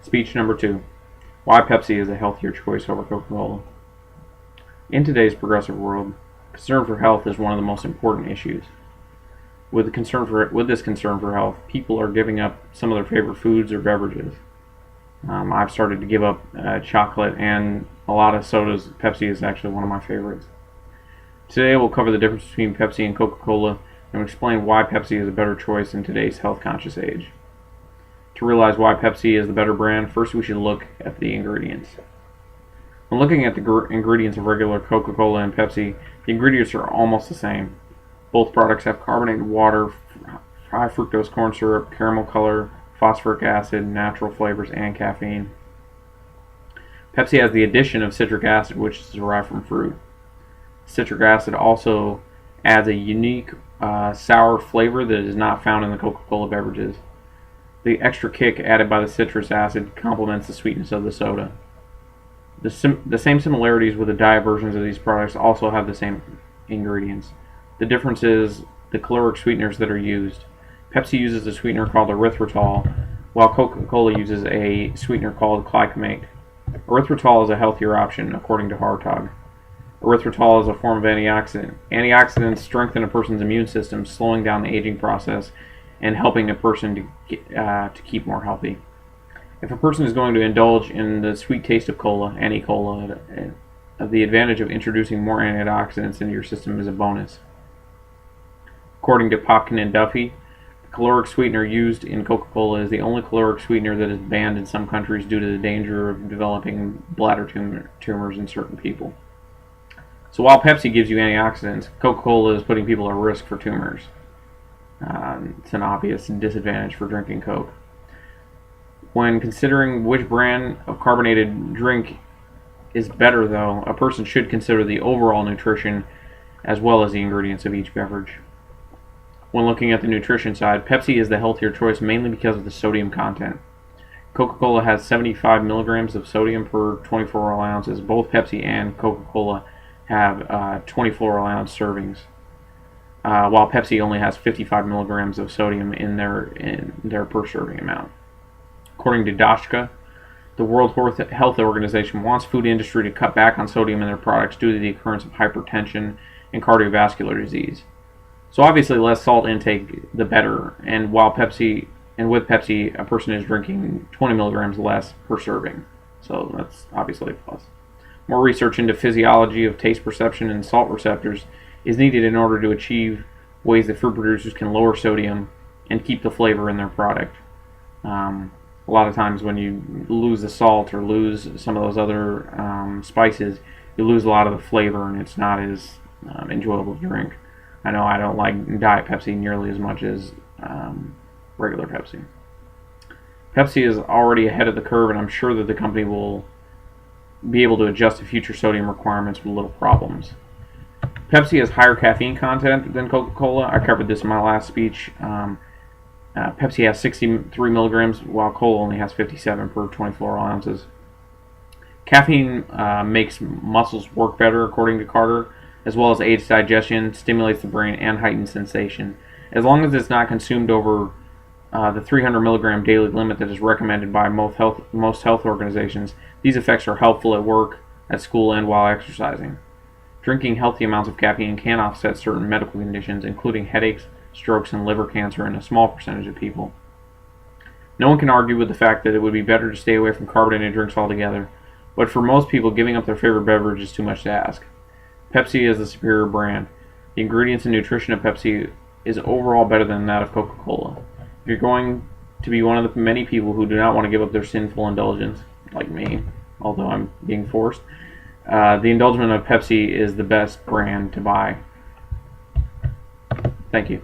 Speech number 2. Why Pepsi is a healthier choice over Coca-Cola. In today's progressive world, concern for health is one of the most important issues. With this concern for health, people are giving up some of their favorite foods or beverages. I've started to give up chocolate and a lot of sodas. Pepsi is actually one of my favorites. Today we'll cover the difference between Pepsi and Coca-Cola and explain why Pepsi is a better choice in today's health-conscious age. To realize why Pepsi is the better brand, first we should look at the ingredients. When looking at the ingredients of regular Coca-Cola and Pepsi, the ingredients are almost the same. Both products have carbonated water, high fructose corn syrup, caramel color, phosphoric acid, natural flavors, and caffeine. Pepsi has the addition of citric acid, which is derived from fruit. Citric acid also adds a unique sour flavor that is not found in the Coca-Cola beverages. The extra kick added by the citrus acid complements the sweetness of the soda. The same similarities with the diet versions of these products also have the same ingredients. The difference is the caloric sweeteners that are used. Pepsi uses a sweetener called erythritol, while Coca-Cola uses a sweetener called glycamate. Erythritol is a healthier option, according to Hartog. Erythritol is a form of antioxidant. Antioxidants strengthen a person's immune system, slowing down the aging process and helping a person to keep more healthy. If a person is going to indulge in the sweet taste of cola, any cola, the advantage of introducing more antioxidants into your system is a bonus. According to Popkin and Duffy, the caloric sweetener used in Coca-Cola is the only caloric sweetener that is banned in some countries due to the danger of developing bladder tumors in certain people. So while Pepsi gives you antioxidants, Coca-Cola is putting people at risk for tumors. It's an obvious disadvantage for drinking Coke. When considering which brand of carbonated drink is better, though, a person should consider the overall nutrition as well as the ingredients of each beverage. When looking at the nutrition side, Pepsi is the healthier choice mainly because of the sodium content. Coca-Cola has 75 milligrams of sodium per 24 ounces. Both Pepsi and Coca-Cola have 24 ounce servings, while Pepsi only has 55 milligrams of sodium in their per serving amount. According to Dashka, the World Health Organization wants food industry to cut back on sodium in their products due to the occurrence of hypertension and cardiovascular disease. So obviously less salt intake the better, and with Pepsi a person is drinking 20 milligrams less per serving. So that's obviously a plus. More research into physiology of taste perception and salt receptors is needed in order to achieve ways that food producers can lower sodium and keep the flavor in their product. A lot of times when you lose the salt or lose some of those other spices, you lose a lot of the flavor and it's not as enjoyable to drink. I know I don't like Diet Pepsi nearly as much as regular Pepsi. Pepsi is already ahead of the curve, and I'm sure that the company will be able to adjust to future sodium requirements with little problems. Pepsi has higher caffeine content than Coca-Cola. I covered this in my last speech. Pepsi has 63 milligrams, while Cola only has 57 per 24 ounces. Caffeine makes muscles work better, according to Carter, as well as aids digestion, stimulates the brain, and heightens sensation. As long as it's not consumed over the 300 milligram daily limit that is recommended by most health organizations, these effects are helpful at work, at school, and while exercising. Drinking healthy amounts of caffeine can offset certain medical conditions, including headaches, strokes, and liver cancer in a small percentage of people. No one can argue with the fact that it would be better to stay away from carbonated drinks altogether, but for most people, giving up their favorite beverage is too much to ask. Pepsi is the superior brand. The ingredients and nutrition of Pepsi is overall better than that of Coca-Cola. If you're going to be one of the many people who do not want to give up their sinful indulgence, like me, although I'm being forced, the indulgence of Pepsi is the best brand to buy. Thank you.